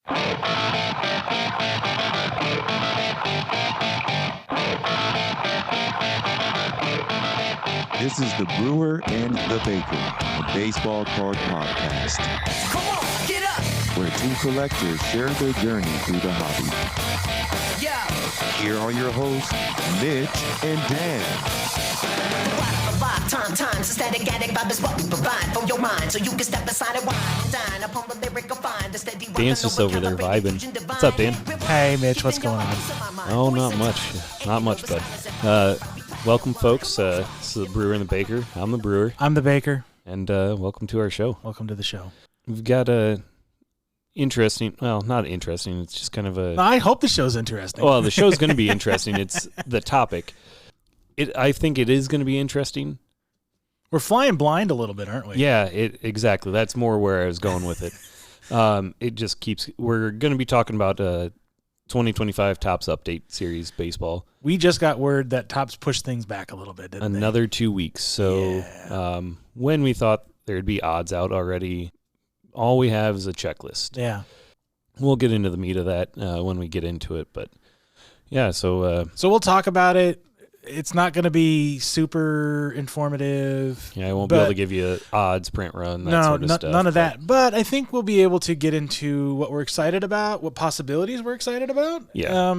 This is the Brewer and the Baker, a baseball card podcast. Come on, get up! Where two collectors share their journey through the hobby. Yeah. Here are your hosts, Mitch and Dan. Times a static addict vibe is what we provide for your mind, so you can step aside and wine, dine upon the lyrical find. Dan's just over there vibing. What's up, Dan? Hey, Mitch, what's going on? Oh, not much, bud. Welcome, folks. This is the Brewer and the Baker. I'm the Brewer. I'm the Baker. And welcome to our show. Welcome to the show. We've got a interesting, well, not interesting, it's just kind of a... I hope the show's interesting. Well, the show's going to be interesting. It's the topic. I think it is going to be interesting. We're flying blind a little bit, aren't we? Yeah, exactly. That's more where I was going with it. It just keeps... We're going to be talking about 2025 Topps Update Series baseball. We just got word that Topps pushed things back a little bit, didn't Another 2 weeks. So when we thought there'd be odds out already, all we have is a checklist. Yeah. We'll get into the meat of that when we get into it. But, yeah, so we'll talk about it. It's not going to be super informative. Yeah, I won't be able to give you odds, print run, that sort of stuff. None of that. But I think we'll be able to get into what we're excited about, what possibilities we're excited about. Yeah.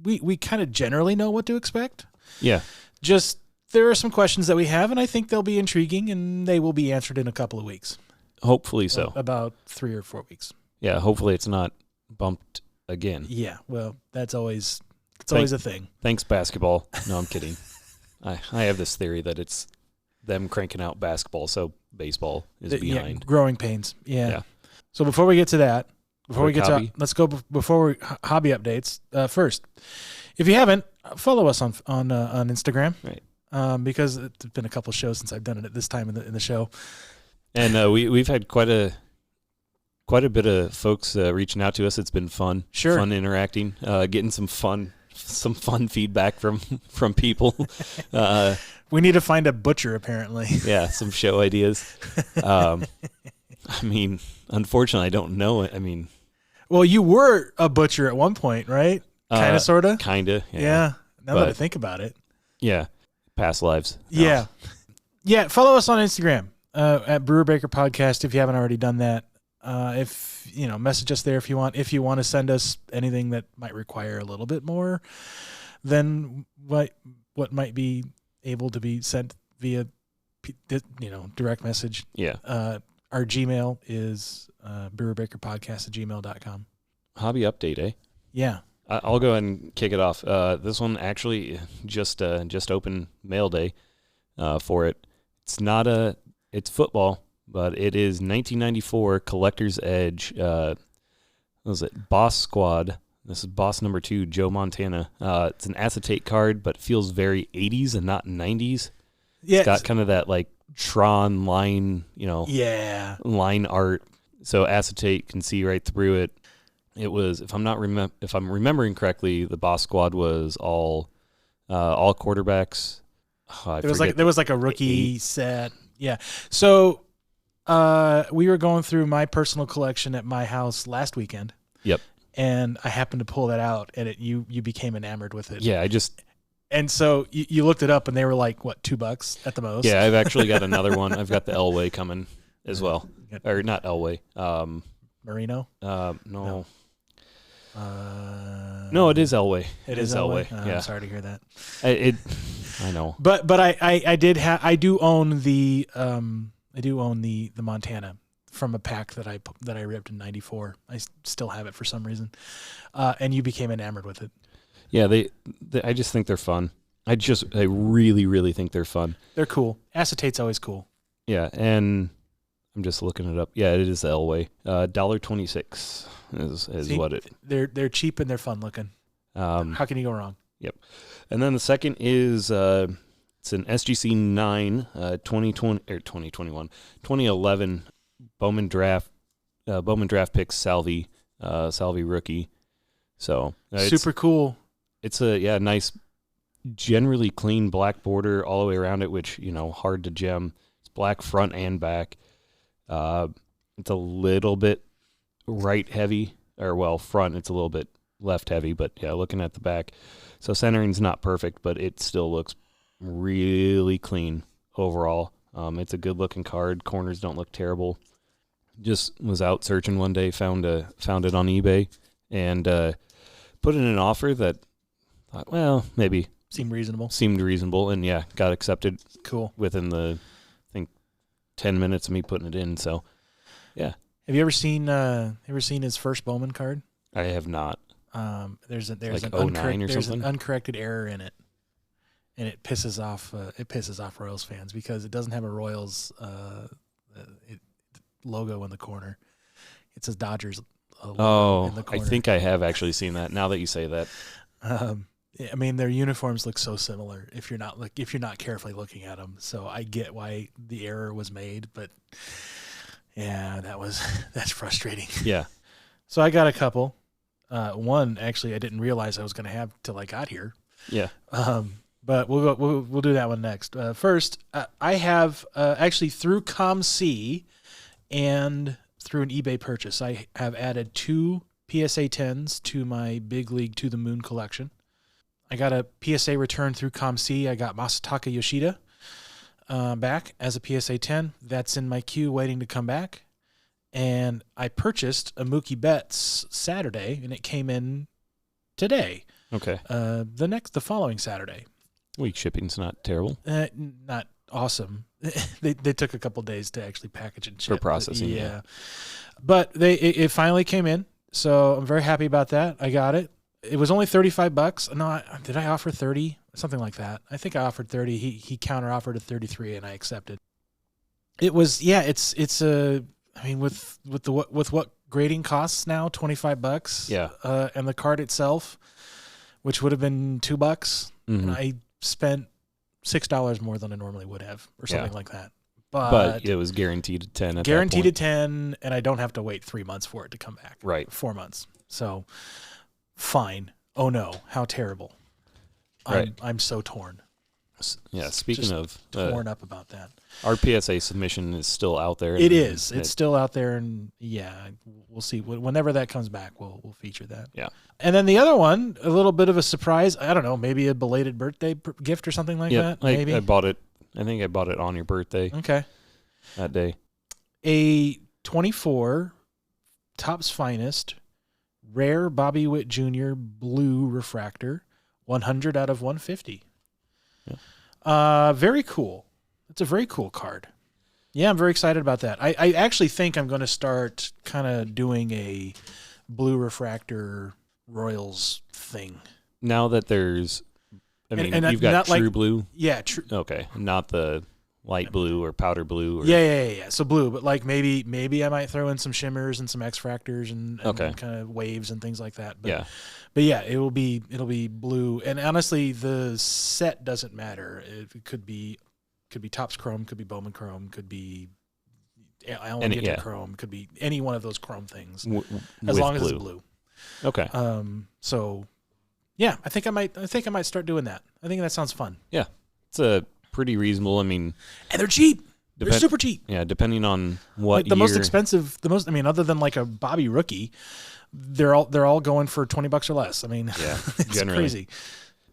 We kind of generally know what to expect. Yeah. Just there are some questions that we have, and I think they'll be intriguing, and they will be answered in a couple of weeks. Hopefully so. About 3 or 4 weeks. Yeah, hopefully it's not bumped again. Yeah, well, that's always... It's always a thing. Thanks, basketball. No, I'm kidding. I have this theory that it's them cranking out basketball, so baseball is behind. Yeah, growing pains. Yeah. So before we get to that, let's go before we hobby updates. First, if you haven't, follow us on Instagram. Right. Because it's been a couple shows since I've done it at this time in the show. And we've had quite a bit of folks reaching out to us. It's been fun. Sure. Fun interacting, getting some fun feedback from people. We need to find a butcher, apparently. Yeah, some show ideas. I mean, unfortunately, I don't know it. I mean, well, you were a butcher at one point, right? Kind of, sort of. Kinda. Yeah. Now that I think about it. Yeah. Past lives. No. Yeah. Yeah. Follow us on Instagram at Brewer Baker Podcast if you haven't already done that. If message us there if you want. If you want to send us anything that might require a little bit more than what might be able to be sent via direct message. Yeah. Our Gmail is brewerbakerpodcast@gmail.com. Hobby update, eh? Yeah. I'll go ahead and kick it off. This one actually just opened mail day for it. It's football. But it is 1994 Collector's Edge. What was it? Boss Squad. This is boss number 2, Joe Montana. It's an acetate card, but feels very 80s and not 90s. Yeah. It's got kind of that like Tron line, line art. So acetate can see right through it. It was, if I'm remembering correctly, the Boss Squad was all quarterbacks. There was like a rookie set. Yeah. So. We were going through my personal collection at my house last weekend. Yep. And I happened to pull that out, and you became enamored with it. Yeah, And so you looked it up, and they were like, what, $2 at the most? Yeah, I've actually got another one. I've got the Elway coming as well. Or not Elway. Marino? No. No, it is Elway. It is Elway? Yeah. I'm sorry to hear that. I know. But I do own the Montana from a pack that I ripped in '94. I still have it for some reason, and you became enamored with it. Yeah, I just think they're fun. I really, really think they're fun. They're cool. Acetate's always cool. Yeah, and I'm just looking it up. Yeah, it is the Elway. $1.26 is what it. They're cheap and they're fun looking. How can you go wrong? Yep. And then the second is it's an SGC 9 2011 Bowman draft pick Salvi rookie. So super cool. It's a nice, generally clean black border all the way around it, which hard to gem. It's black front and back. It's a little bit right heavy, or front it's a little bit left heavy, but yeah, looking at the back. So centering's not perfect, but it still looks really clean overall. It's a good looking card. Corners don't look terrible. Just was out searching one day, found it on eBay, and put in an offer that thought, well, maybe Seemed reasonable, and yeah, got accepted. Cool. Within the, I think, 10 minutes of me putting it in. So, yeah. Have you ever seen his first Bowman card? I have not. There's Like an 09 or there's something? an uncorrected error in it, and it pisses off Royals fans because it doesn't have a Royals logo in the corner. It says Dodgers logo in the corner. I think I have actually seen that. Now that you say that, I mean, their uniforms look so similar if you're not carefully looking at them. So I get why the error was made, but yeah, that's frustrating. yeah, So I got a couple. One actually I didn't realize I was going to have till I got here. yeah. But we'll do that one next. First, I have actually through ComC and through an eBay purchase, I have added 2 PSA 10s to my Big League to the Moon collection. I got a PSA return through ComC. I got Masataka Yoshida back as a PSA 10. That's in my queue waiting to come back. And I purchased a Mookie Betts Saturday, and it came in today. Okay. The following Saturday. Week shipping's not terrible. Not awesome. They took a couple days to actually package and ship. For processing, yeah. But it finally came in, so I'm very happy about that. I got it. It was only $35. No, did I offer 30? Something like that. I think I offered 30. He counter offered at 33, and I accepted. It was it's a. I mean, with what grading costs now, $25. Yeah. And the card itself, which would have been $2, Mhm. and I spent $6 more than I normally would have, or something like that. But it was guaranteed at 10. Guaranteed at 10, and I don't have to wait 3 months for it to come back. Right. 4 months. So, fine. Oh no, how terrible. Right. I'm so torn. Yeah. Speaking Just of, torn up about that. our PSA submission is still out there. It is. It's still out there, and yeah, we'll see. Whenever that comes back, we'll feature that. Yeah. And then the other one, a little bit of a surprise. I don't know, maybe a belated birthday gift or something like that. Maybe. I bought it. I think I bought it on your birthday Okay. that day. A 24 Topps Finest rare Bobby Witt Jr. blue refractor, 100 out of 150. Yeah. Very cool. It's a very cool card. Yeah, I'm very excited about that. I actually think I'm going to start kind of doing a blue refractor Royals thing. Now that there's, and you've not got true like- blue. Yeah, true. Okay, not the light blue or powder blue. Or, Yeah. So blue, but like maybe I might throw in some shimmers and some X-fractors and Okay. kind of waves and things like that. But, Yeah. But yeah, it'll be blue. And honestly, the set doesn't matter. It could be Topps Chrome, could be Bowman Chrome, could be Alan Gittin Chrome, could be any one of those Chrome things, as long as it's blue. Okay. So yeah, I think I might start doing that. I think that sounds fun. Yeah, it's a pretty reasonable. I mean, And they're cheap. They're super cheap. Yeah, depending on what Like the most year- expensive, I mean, other than like a Bobby rookie, they're all going for $20 or less. I mean, Yeah, it's generally. crazy.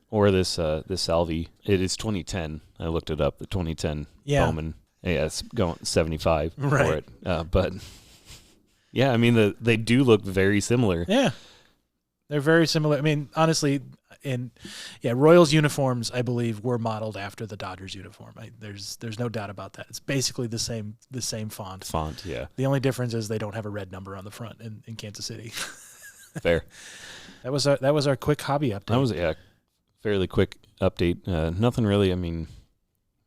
Or this Salvi. It is 2010. I looked it up. The 2010 Yeah. Bowman. Yeah, it's going 75 for Right. it. But yeah, I mean they do look very similar. Yeah, they're very similar. I mean, honestly, Royals uniforms, I believe, were modeled after the Dodgers uniform. There's no doubt about that. It's basically the same font. Font, yeah, The only difference is they don't have a red number on the front in Kansas City. fair. That was our quick hobby update. That was fairly quick update. Nothing really. I mean,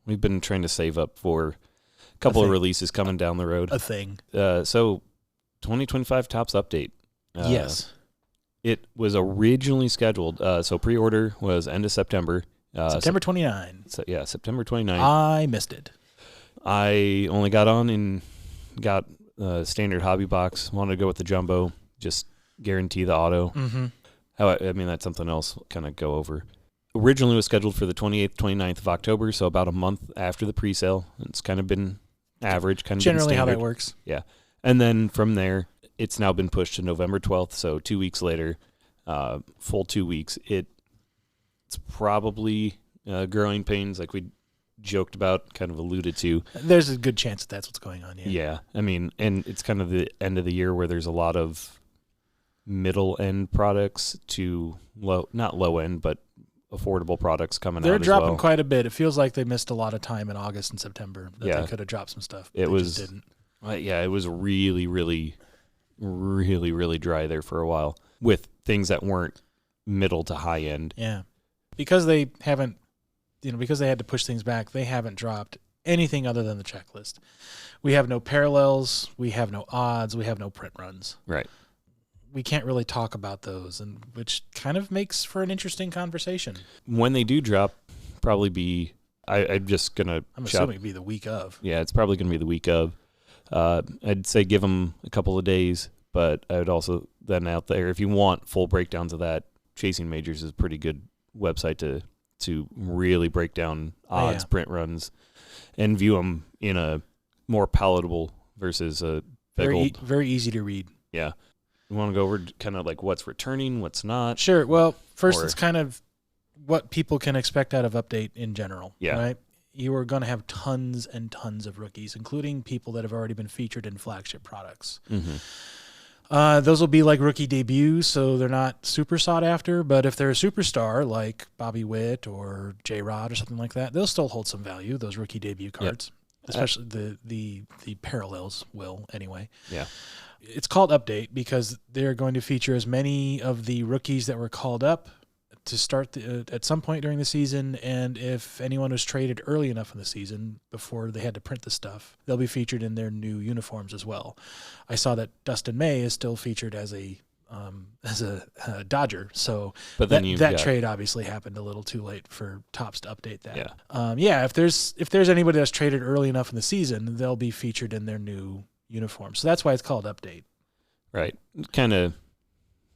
we've been trying to save up for a couple of releases coming down the road. a thing. So 2025 Topps update. Yes. It was originally scheduled. So pre-order was end of September. September 29. So, yeah, September 29th. I missed it. I only got on and got standard hobby box. Wanted to go with the jumbo. Just guarantee the auto. Mm-hmm. I mean, that's something else we'll kind of go over. Originally was scheduled for the 28th, 29th of October, so about a month after the pre-sale. It's kind of been average, kind of Generally been how standard. that works. Yeah. And then from there, it's now been pushed to November 12th, so 2 weeks later, full 2 weeks. It's probably growing pains, like we joked about, kind of alluded to. There's a good chance that's what's going on. Yeah, I mean, and it's kind of the end of the year where there's a lot of middle end products to not low end, but affordable products coming out. They're dropping as well. quite a bit. It feels like they missed a lot of time in August and September that they could have dropped some stuff. It was just didn't. It was really, really, really, really dry there for a while with things that weren't middle to high end. Yeah, because they haven't, because they had to push things back. They haven't dropped anything other than the checklist. We have no parallels. We have no odds. We have no print runs. Right. We can't really talk about those, and which kind of makes for an interesting conversation. When they do drop, probably be I'm just gonna. I'm assuming it'd be the week of. Yeah, it's probably gonna be the week of. I'd say give them a couple of days, but I would also then out there, if you want full breakdowns of that, Chasing Majors is a pretty good website to really break down odds, print runs, and view them in a more palatable versus a very easy to read. Yeah. You want to go over kind of like what's returning, what's not? Sure. Well, first it's kind of what people can expect out of Update in general. Yeah. Right? You are going to have tons and tons of rookies, including people that have already been featured in flagship products. Mm-hmm. Those will be like rookie debuts, so they're not super sought after. But if they're a superstar like Bobby Witt or J-Rod or something like that, they'll still hold some value, those rookie debut cards. Yep. Especially the parallels will anyway. Yeah. It's called Update because they're going to feature as many of the rookies that were called up to start at some point during the season, and if anyone was traded early enough in the season before they had to print the stuff, they'll be featured in their new uniforms as well. I saw that Dustin May is still featured as a Dodger, so but then that trade obviously happened a little too late for Topps to update that. Yeah. If there's anybody that's traded early enough in the season, they'll be featured in their new uniform. So that's why it's called Update. Right. Kind of,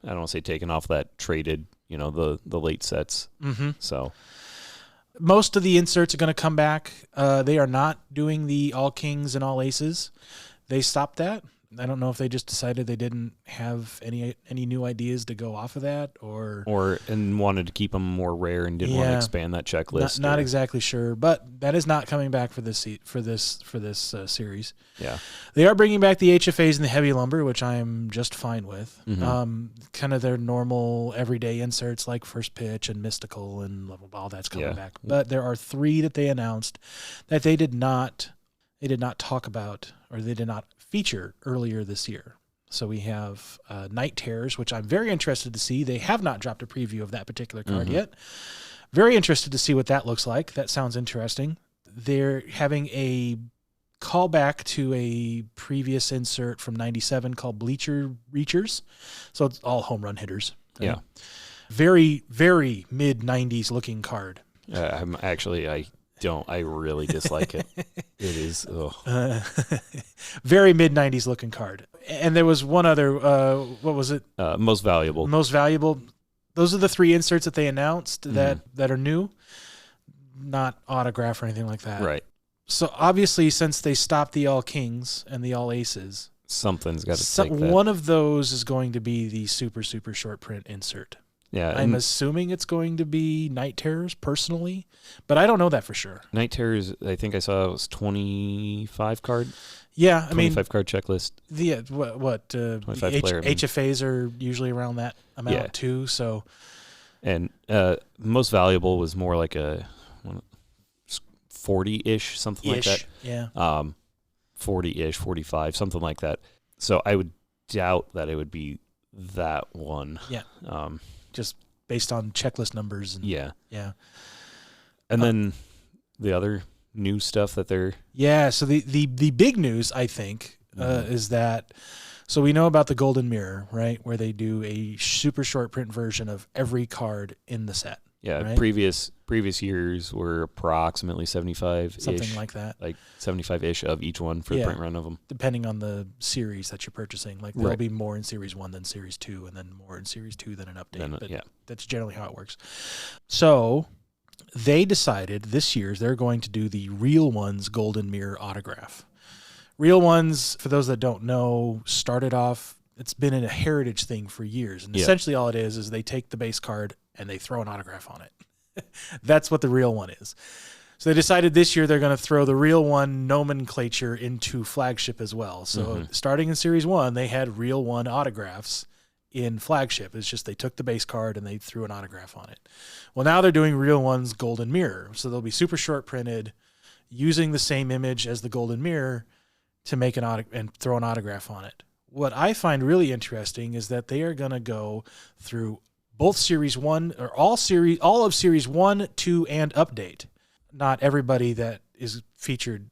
I don't want to say taking off that traded, the late sets. Mm-hmm. So most of the inserts are going to come back. They are not doing the all kings and all aces. They stopped that. I don't know if they just decided they didn't have any new ideas to go off of that, and wanted to keep them more rare and didn't want to expand that checklist. Not exactly sure, but that is not coming back for this series. Yeah, they are bringing back the HFAs and the heavy lumber, which I'm just fine with. Mm-hmm. Kind of their normal everyday inserts like First Pitch and Mystical and all that's coming back. But there are 3 that they announced that they did not talk about, or they did not feature earlier this year. So we have Night Terrors, which I'm very interested to see. They have not dropped a preview of that particular card yet. Very interested to see what that looks like. That sounds interesting. They're having a callback to a previous insert from 97 called Bleacher Reachers. So it's all home run hitters. Right? Yeah. Very, very mid-90s looking card. I really dislike it. It is very mid 90s looking card. And there was one other, what was it? Most valuable. Most valuable. Those are the 3 inserts that they announced that are new, not autograph or anything like that. Right. So obviously, since they stopped the all kings and the all aces, something's got to take that. One of those is going to be the super, super short print insert. Yeah, I'm assuming it's going to be Night Terrors personally, but I don't know that for sure. Night Terrors, I think I saw it was 25 card. Yeah, 25 card checklist. The 25 player. HFAs are usually around that amount too. So, and most valuable was more like a 40-ish, something like that. Yeah. 40-ish, 45, something like that. So I would doubt that it would be that one. Yeah. Just based on checklist numbers. Yeah. And then the other new stuff that they're... Yeah, so the big news, I think, is that... So we know about the Golden Mirror, right, where they do a super short print version of every card in the set. Yeah, right? previous years were approximately 75-ish. Something like that. Like 75-ish of each one for the print run of them. Depending on the series that you're purchasing. Like there'll be more in Series 1 than Series 2, and then more in Series 2 than an update. That's generally how it works. So they decided this year they're going to do the Real Ones Golden Mirror autograph. Real Ones, for those that don't know, started off It's been a heritage thing for years. And Yeah. essentially all it is they take the base card and they throw an autograph on it. That's what the real one is. So they decided this year they're going to throw the real one nomenclature into Flagship as well. So starting in Series 1, they had real one autographs in Flagship. It's just they took the base card and they threw an autograph on it. Well, now they're doing real one's Golden Mirror. So they'll be super short printed using the same image as the Golden Mirror to make and throw an autograph on it. What I find really interesting is that they are going to go through both Series 1 or all of Series 1, 2, and Update. Not everybody that is featured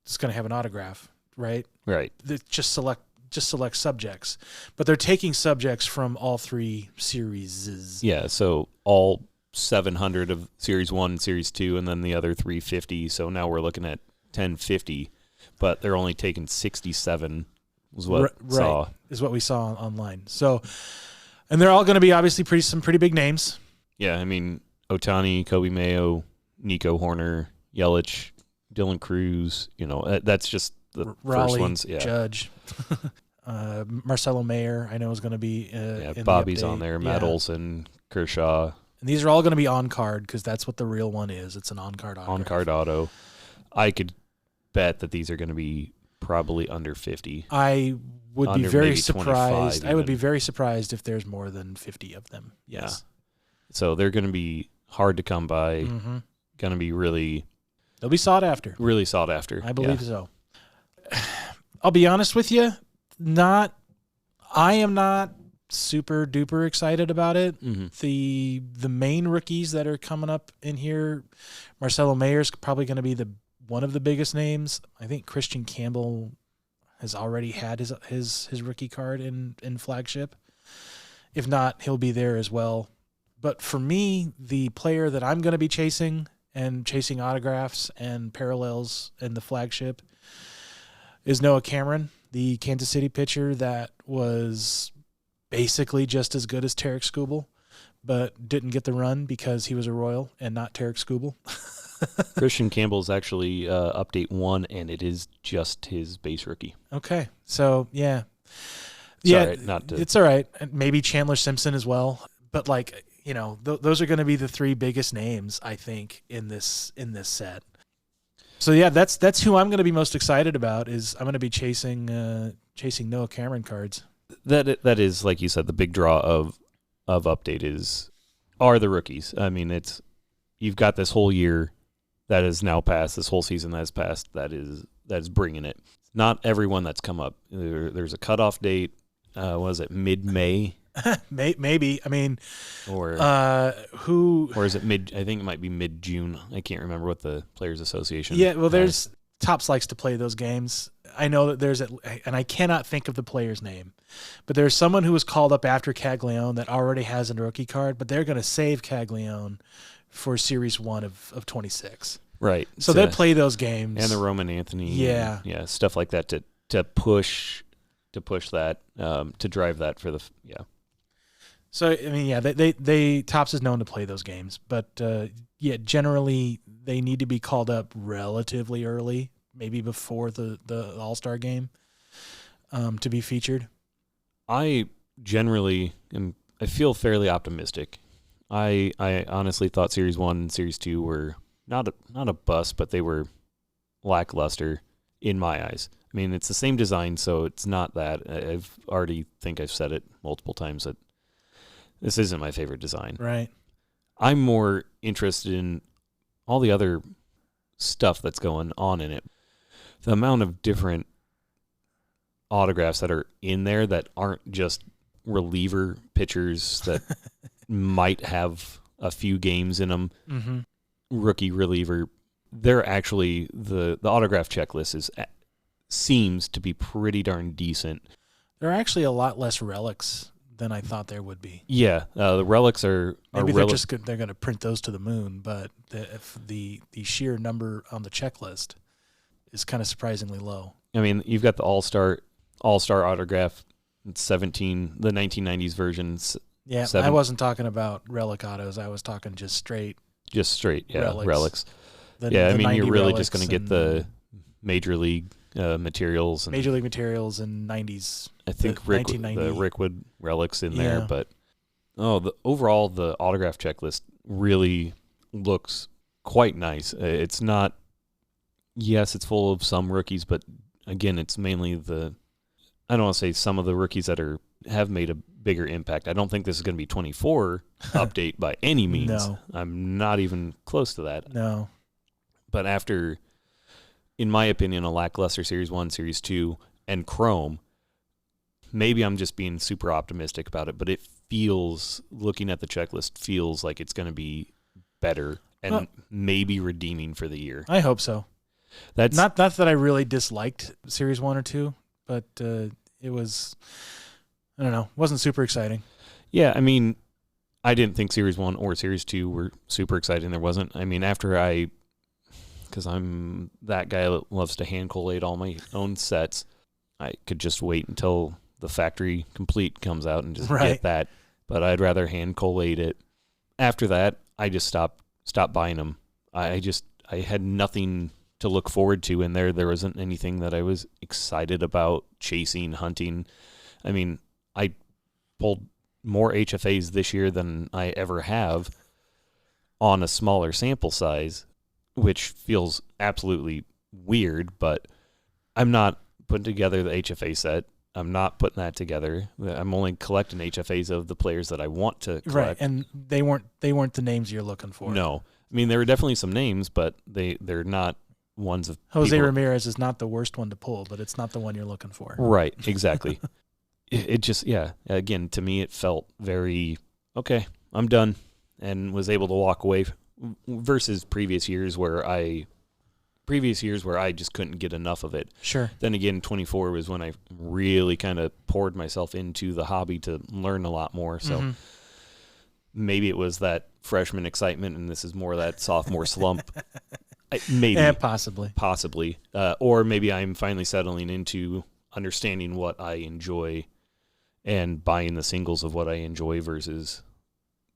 is going to have an autograph, right? Right. They just select subjects, but they're taking subjects from all 3 series. Yeah, so all 700 of Series 1 and Series 2, and then the other 350. So now we're looking at 1050, but they're only taking 67 was what saw. Is what we saw online. So, and they're all going to be obviously some pretty big names. Yeah, I mean, Ohtani, Kobe Mayo, Nico Horner, Yelich, Dylan Cruz, that's just the Raleigh, first ones. Yeah. Judge, Marcelo Mayer, I know is going to be in Bobby's the update. on there, Matt Olson, Kershaw. And these are all going to be on card because that's what the real one is. It's an on card autograph. On card auto. I could bet that these are going to be probably under 50. I would be Under very maybe 25 surprised. I would even. be very surprised if there's more than 50 of them. Yes. So they're going to be hard to come by. Mm-hmm. Going to be really, They'll be sought after. really sought after. I believe so. I'll be honest with you. I am not super duper excited about it. Mm-hmm. The main rookies that are coming up in here, Marcelo Mayer's probably going to be one of the biggest names. I think Christian Campbell has already had his rookie card in Flagship. If not, he'll be there as well. But for me, the player that I'm going to be chasing autographs and parallels in the Flagship is Noah Cameron, the Kansas City pitcher that was basically just as good as Tarek Skubal, but didn't get the run because he was a Royal and not Tarek Skubal. Christian Campbell's actually update 1, and it is just his base rookie. Okay, so yeah, Sorry, not to- it's all right. And maybe Chandler Simpson as well, but those are going to be the 3 biggest names I think in this set. So yeah, that's who I'm going to be most excited about. Is I'm going to be chasing Noah Cameron cards. That is, like you said, the big draw of update are the rookies. I mean, you've got this whole year that is now passed, this whole season that has passed, that is bringing it. Not everyone that's come up. There's a cutoff date. Was it mid-May? Maybe. I mean, or is it mid? I think it might be mid-June. I can't remember what the Players Association. Yeah, well, Topps likes to play those games. I know that and I cannot think of the player's name, but there's someone who was called up after Caglione that already has a rookie card, but they're going to save Caglione for Series 1 of 26. Right. So they play those games. And the Roman Anthony. Yeah. Yeah, stuff like that to push that, to drive that for yeah. So, I mean, yeah, they Topps is known to play those games, but generally they need to be called up relatively early, maybe before the All-Star game, to be featured. I generally I feel fairly optimistic. I honestly thought Series 1 and Series 2 were not a bust, but they were lackluster in my eyes. I mean, it's the same design, so it's not that. I've said it multiple times that this isn't my favorite design. Right. I'm more interested in all the other stuff that's going on in it. The amount of different autographs that are in there that aren't just reliever pitchers that might have a few games in them, mm-hmm. rookie reliever. They're actually, the autograph checklist seems to be pretty darn decent. There are actually a lot less relics than I thought there would be. Yeah, the relics are maybe they're going to print those to the moon, but if the sheer number on the checklist is kind of surprisingly low. I mean, you've got the All-Star autograph. It's 17, the 1990s versions. Yeah, I wasn't talking about relic autos. I was talking just straight. Yeah, relics. I mean, you're really just going to get the Major League materials. And Major League Materials and 90s. I think the 1990. Rickwood relics in Yeah. there. But overall, the autograph checklist really looks quite nice. It's not, yes, it's full of some rookies, but again, it's mainly I don't want to say some of the rookies that have made a bigger impact. I don't think this is going to be 24 update by any means. No. I'm not even close to that. No. But after, in my opinion, a lackluster Series 1, Series 2, and Chrome, maybe I'm just being super optimistic about it, but it feels, looking at the checklist, feels like it's going to be better and maybe redeeming for the year. I hope so. That's Not that I really disliked Series 1 or 2, but it was, I don't know, wasn't super exciting. Yeah, I mean, I didn't think Series 1 or Series 2 were super exciting. There wasn't. I mean, because I'm that guy that loves to hand collate all my own sets, I could just wait until the factory complete comes out and just get that. But I'd rather hand collate it. After that, I just stopped buying them. I had nothing to look forward to in there. There wasn't anything that I was excited about chasing, hunting. I mean, I pulled more HFAs this year than I ever have on a smaller sample size, which feels absolutely weird, but I'm not putting together the HFA set. I'm not putting that together. I'm only collecting HFAs of the players that I want to collect. Right, and they weren't the names you're looking for. No. I mean, there were definitely some names, but they're not ones of Jose people. Ramirez is not the worst one to pull, but it's not the one you're looking for. Right, exactly. it just, yeah, again, to me it felt very, okay, I'm done, and was able to walk away versus previous years where I just couldn't get enough of it. Sure. Then again, 24 was when I really kind of poured myself into the hobby to learn a lot more. So maybe it was that freshman excitement, and this is more that sophomore slump. Maybe. Yeah, possibly. Or maybe I'm finally settling into understanding what I enjoy and buying the singles of what I enjoy versus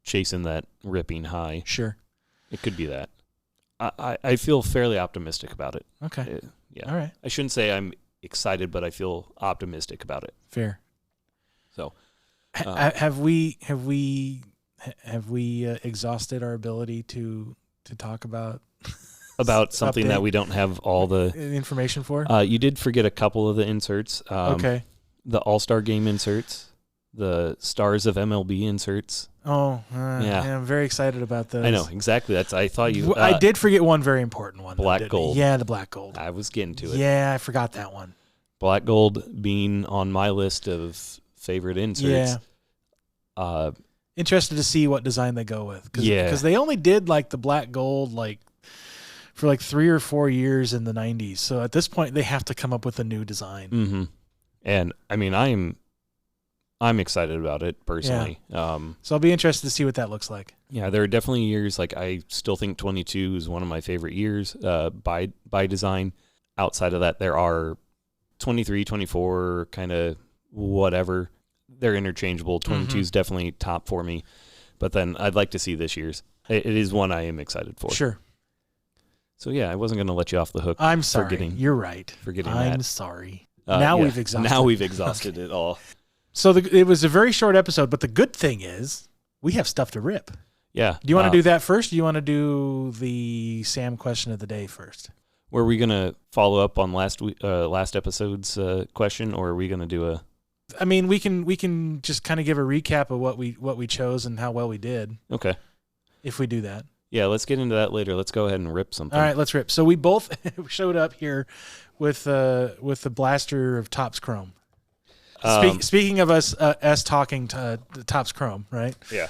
chasing that ripping high. Sure. It could be that. I feel fairly optimistic about it. Okay. Yeah. All right. I shouldn't say I'm excited, but I feel optimistic about it. Fair. So, have we exhausted our ability to talk about something that we don't have all the information for? You did forget a couple of the inserts. Okay. The All-Star Game inserts, the Stars of MLB inserts. Oh, yeah. I'm very excited about those. I know, exactly. I thought you... I did forget one very important one. Black Gold. Yeah, the Black Gold. I was getting to it. Yeah, I forgot that one. Black Gold being on my list of favorite inserts. Yeah. Interested to see what design they go with. Because they only did like the Black Gold for like 3 or 4 years in the 90s. So at this point, they have to come up with a new design. Mm-hmm. And, I mean, I'm excited about it personally. Yeah. So I'll be interested to see what that looks like. Yeah, there are definitely years, like I still think 22 is one of my favorite years by design. Outside of that, there are 23, 24, kind of whatever. They're interchangeable. 22 is definitely top for me. But then I'd like to see this year's. It is one I am excited for. Sure. So, yeah, I wasn't going to let you off the hook. I'm sorry. You're right. Forgetting I'm that. sorry. Now we've exhausted it all. So it was a very short episode, but the good thing is we have stuff to rip. Yeah. Do you want to do that first? Or do you want to do the Sam question of the day first? Were we going to follow up on last episode's question, or are we going to do a... I mean, we can just kind of give a recap of what we chose and how well we did. Okay. If we do that. Yeah, let's get into that later. Let's go ahead and rip something. All right, let's rip. So we both showed up here with the blaster of Topps Chrome. Speaking of us talking to Topps Chrome, right? Yeah.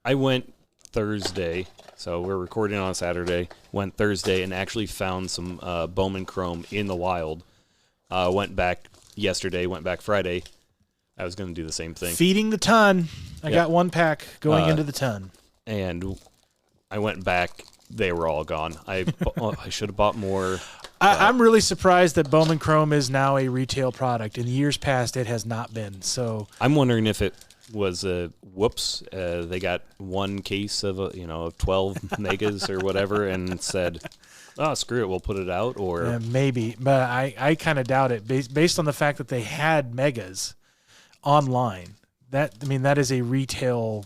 I went Thursday, so we're recording on Saturday. Went Thursday and actually found some Bowman Chrome in the wild. Went back yesterday, went back Friday. I was going to do the same thing. Feeding the ton. I got one pack going into the ton. And I went back. They were all gone. I should have bought more. I'm really surprised that Bowman Chrome is now a retail product. In years past, it has not been. So I'm wondering if it was whoops. They got one case of of 12 megas or whatever, and said, "Oh, screw it, we'll put it out." Or maybe, but I kind of doubt it based on the fact that they had megas online. That is a retail.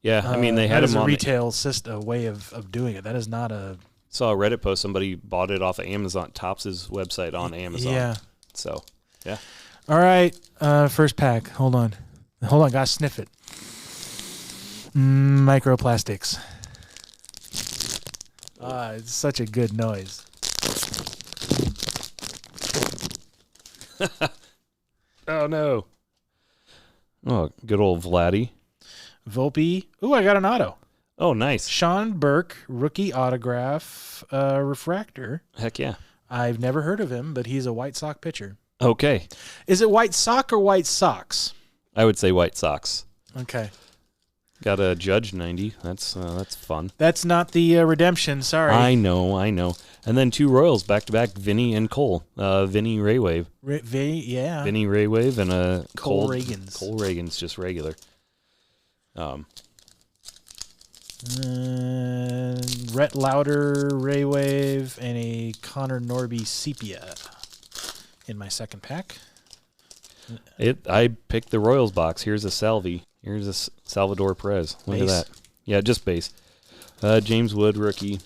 yeah, I mean they had them a on. retail system way of doing it. That is not a. Saw a Reddit post. Somebody bought it off of Amazon, Tops' website on Amazon. Yeah. So, yeah. All right, first pack. Hold on, gotta sniff it. Microplastics. It's such a good noise. Oh no. Oh, good old Vladdy. Volpe. Ooh, I got an auto. Oh, nice. Sean Burke, rookie autograph, refractor. Heck yeah. I've never heard of him, but he's a White Sox pitcher. Okay. Is it White Sox or White Sox? I would say White Sox. Okay. Got a Judge 90. That's fun. That's not the redemption. Sorry. I know. And then 2 Royals back-to-back, Vinny and Cole. Vinny Raywave. Yeah. Vinny Raywave and a Cole Reagans. Cole Reagans, just regular. Rhett Lauder, Raywave, and a Connor Norby Sepia in my second pack. I picked the Royals box. Here's a Salvi. Here's a Salvador Perez. Look at Base? that. Yeah, just base. James Wood, rookie.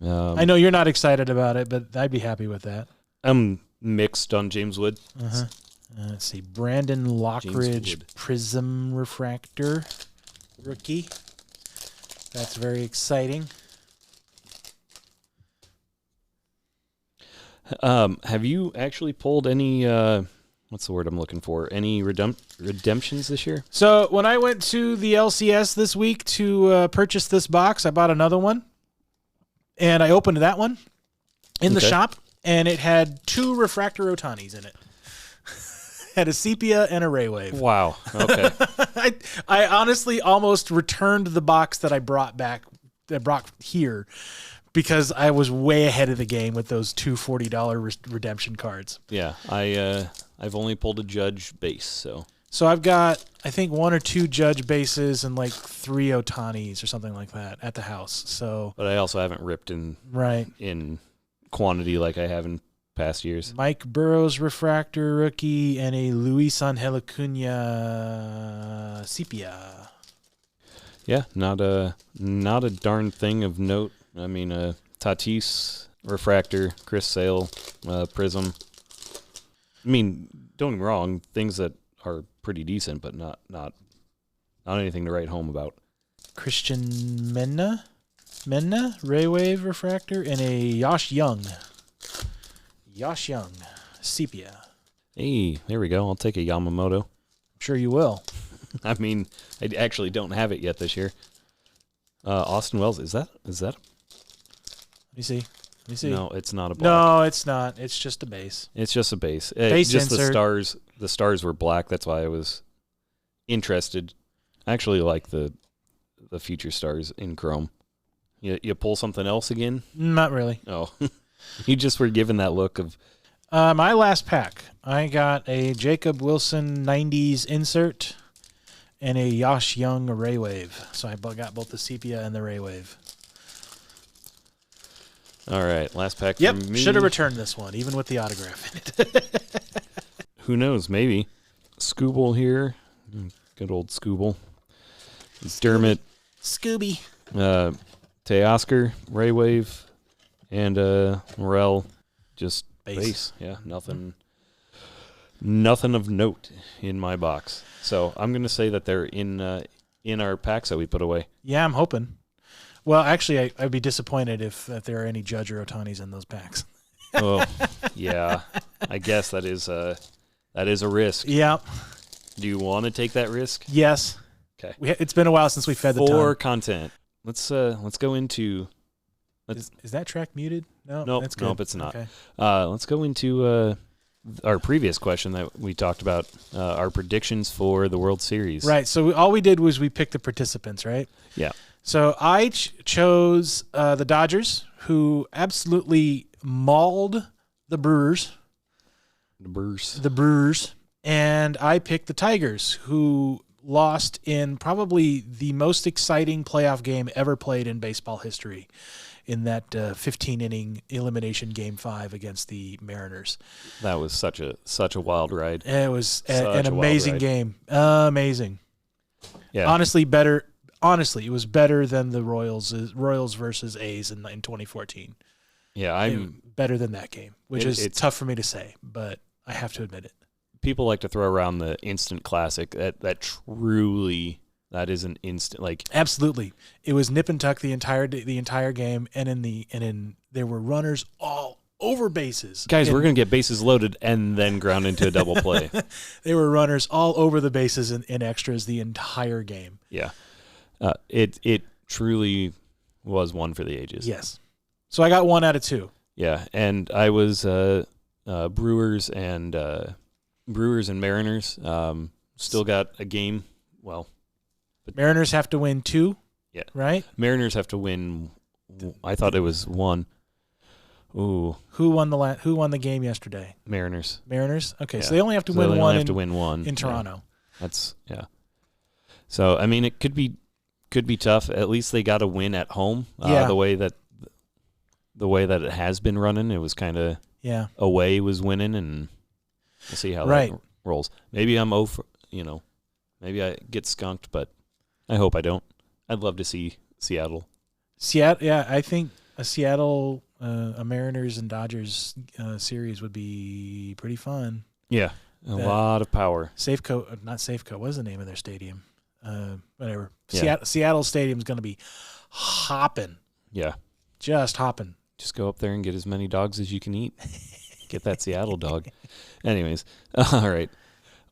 I know you're not excited about it, but I'd be happy with that. I'm mixed on James Wood. Let's see. Brandon Lockridge Wood. Prism Refractor, rookie. That's very exciting. Have you actually pulled any, what's the word I'm looking for? Any redemptions this year? So when I went to the LCS this week to purchase this box, I bought another one. And I opened that one in the shop, and it had 2 refractor Otanis in it. Had a Sepia and a Raywave. Wow. Okay. I honestly almost returned the box that I brought here because I was way ahead of the game with those 2 $40 redemption cards. Yeah. I've only pulled a Judge base, so. So I've got, I think, 1 or 2 Judge bases and like 3 Otanis or something like that at the house. So. But I also haven't ripped in quantity like I have in past years. Mike Burrows refractor rookie and a Luis Angel Acuna Sepia. Yeah, not a darn thing of note. I mean, Tatis refractor, Chris Sale, Prism. I mean, don't get me wrong, things that are pretty decent, but not anything to write home about. Christian Menna, Raywave refractor, and a Yosh Young, Sepia. Hey, there we go. I'll take a Yamamoto. I'm sure you will. I mean, I actually don't have it yet this year. Austin Wells, is that? Let me see. No, it's not a black. No, it's not. It's just a base. It's just a base. Base just insert. The stars were black. That's why I was interested. I actually like the future stars in chrome. You pull something else again? Not really. Oh, you just were given that look of. My last pack, I got a Jacob Wilson 90s insert and a Yosh Young Raywave. So I got both the Sepia and the Raywave. All right, last pack Yep, for me. should have returned this one, even with the autograph in it. Who knows? Maybe. Scooble here. Good old Scooble. Dermot. Scooby. Teoscar, Raywave, and Morel. Just base. Yeah, nothing of note in my box. So I'm going to say that they're in our packs that we put away. Yeah, I'm hoping. Well, actually, I'd be disappointed if there are any Judge or Otanis in those packs. Oh, yeah. I guess that is a risk. Yeah. Do you want to take that risk? Yes. Okay. It's been a while since we fed the For tongue. content. Let's go into. Is that track muted? No, Nope, that's good. nope, it's not. Okay. Let's go into our previous question that we talked about, our predictions for the World Series. Right. So all we did was we picked the participants, right? Yeah. So I chose the Dodgers, who absolutely mauled the Brewers. The Brewers. And and I picked the Tigers, who lost in probably the most exciting playoff game ever played in baseball history, in that 15-inning elimination Game 5 against the Mariners. That was such a wild ride. It was an Such a wild amazing ride. game. Amazing. Yeah. Honestly, it was better than the Royals versus A's in 2014. Yeah, Better than that game, which is it's tough for me to say, but I have to admit it. people like to throw around the instant classic. That truly, that is an instant, like, Absolutely, it was nip and tuck the entire game, and there were runners all over bases. guys, And we're gonna get bases loaded and then ground into a double play. there were runners all over the bases in extras the entire game. Yeah, it truly was one for the ages. Yes, so I got 1 out of 2. Yeah, and I was Brewers and Mariners. Still got a game. Well, Mariners have to win 2. Yeah. Right. Mariners have to win. I thought it was 1. Ooh, Who won the game yesterday? Mariners. Mariners. Okay, so Yeah. they only have to So win they only one. have to win one in Toronto. Yeah. So I mean, it could be tough. At least they got a win at home. Yeah. The way that it has been running, it was kind of Yeah. away was winning, and we'll see how Right. that rolls. Maybe I'm maybe I get skunked, but I hope I don't. I'd love to see Seattle. Seattle. Yeah, I think a Seattle, a Mariners and Dodgers series would be pretty fun. Yeah, a lot of power. Safeco, not Safeco. What is the name of their stadium? Whatever. Yeah. Seattle Stadium's going to be hopping, Yeah, just hopping. just go up there and get as many dogs as you can eat. Get that Seattle dog. Anyways, all right.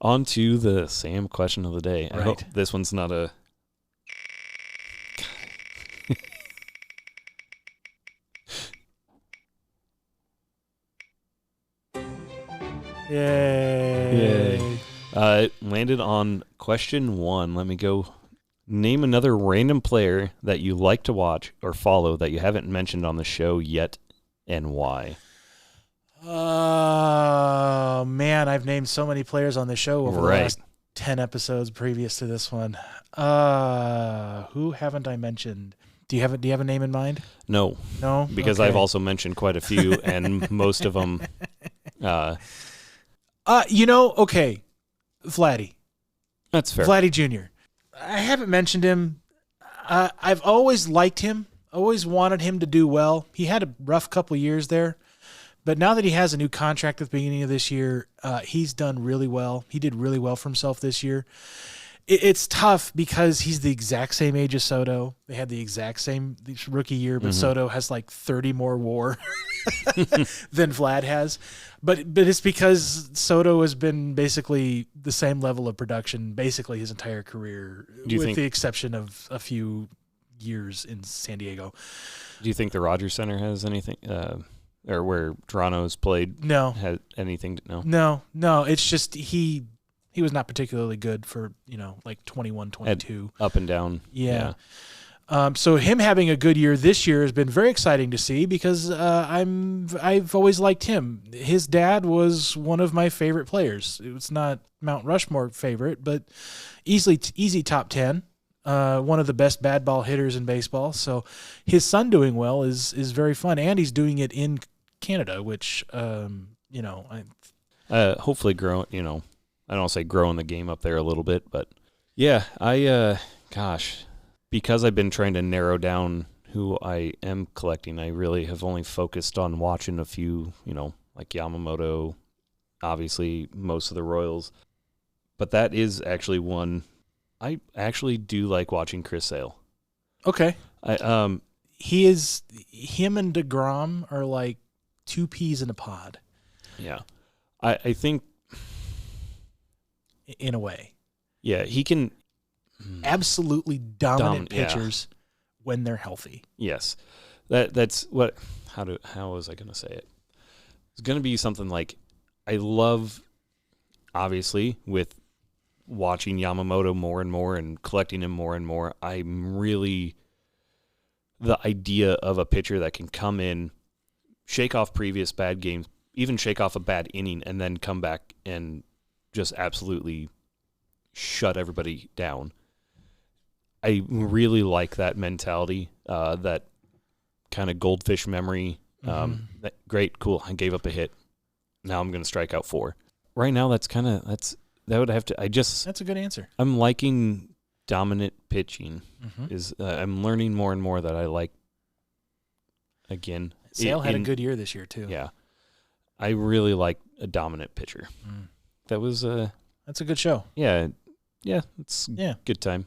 On to the Sam question of the day. I hope Right. this one's not a... Yay! It landed on question 1. Let me go. Name another random player that you like to watch or follow that you haven't mentioned on the show yet, and why. Oh man, I've named so many players on the show over the Right. last 10 episodes previous to this one. Who haven't I mentioned? Do you have a name in mind? No, No, because Okay. I've also mentioned quite a few, and most of them... Okay, Vladdy. That's fair. Vladdy Jr. I haven't mentioned him. I've always liked him, always wanted him to do well. He had a rough couple years there, but now that he has a new contract at the beginning of this year, he's done really well. He did really well for himself this year. It's tough because he's the exact same age as Soto. They had the exact same rookie year, but Soto has like 30 more WAR than Vlad has. But it's because Soto has been basically the same level of production basically his entire career, Do you with think- the exception of a few years in San Diego. Do you think the Rogers Center has anything, or where Toronto's played, No, has anything to know? no. It's just he was not particularly good for, like 21, 22. Up and down. Yeah. So him having a good year this year has been very exciting to see because I've always liked him. His dad was one of my favorite players. It was not Mount Rushmore favorite, but easy top 10. One of the best bad ball hitters in baseball. So his son doing well is very fun, and he's doing it in Canada, which Hopefully grow, I don't want to say growing the game up there a little bit, but yeah, because I've been trying to narrow down who I am collecting, I really have only focused on watching a few, like Yamamoto, obviously most of the Royals, but that is actually one I actually do like watching Chris Sale. okay. Him Him and DeGrom are like two peas in a pod yeah. I think in a way. yeah, he can Absolutely dominant Yeah. pitchers when they're healthy. yes. That's what how was I going to say it? It's going to be something like I love obviously with watching Yamamoto more and more and collecting him more and more. I'm really the idea of a pitcher that can come in, shake off previous bad games, even shake off a bad inning, and then come back and just absolutely shut everybody down. I really like that mentality, that kind of goldfish memory. That, great, cool. I gave up a hit. Now I'm going to strike out 4. Right now, that would have to. That's a good answer. I'm liking dominant pitching. I'm learning more and more that I like. Again, Sale had a good year this year too. Yeah, I really like a dominant pitcher. That was that's a good show. Yeah, it's good time.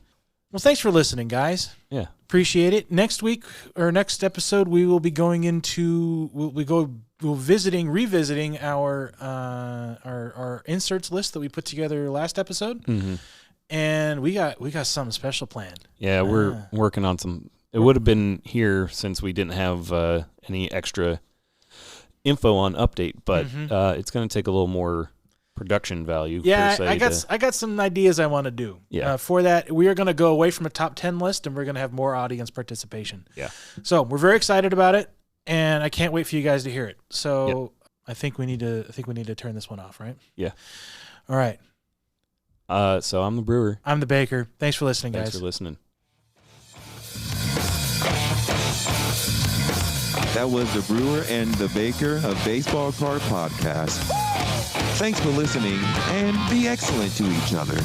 Well, thanks for listening, guys. Yeah, appreciate it. Next week or next episode, we will be going into revisiting our inserts list that we put together last episode, and we got something special planned. Yeah, we're working on some. It would have been here since we didn't have any extra info on update, but it's going to take a little more production value. Yeah, per se I got some ideas I want to do. Yeah. For that, we are going to go away from a top 10 list, and we're going to have more audience participation. Yeah. So we're very excited about it, and I can't wait for you guys to hear it. So I think we need to turn this one off, right? Yeah. All right. So I'm the brewer. I'm the baker. Thanks for listening, guys. Thanks for listening. That was the brewer and the baker of Baseball Card Podcast. Thanks for listening, and be excellent to each other.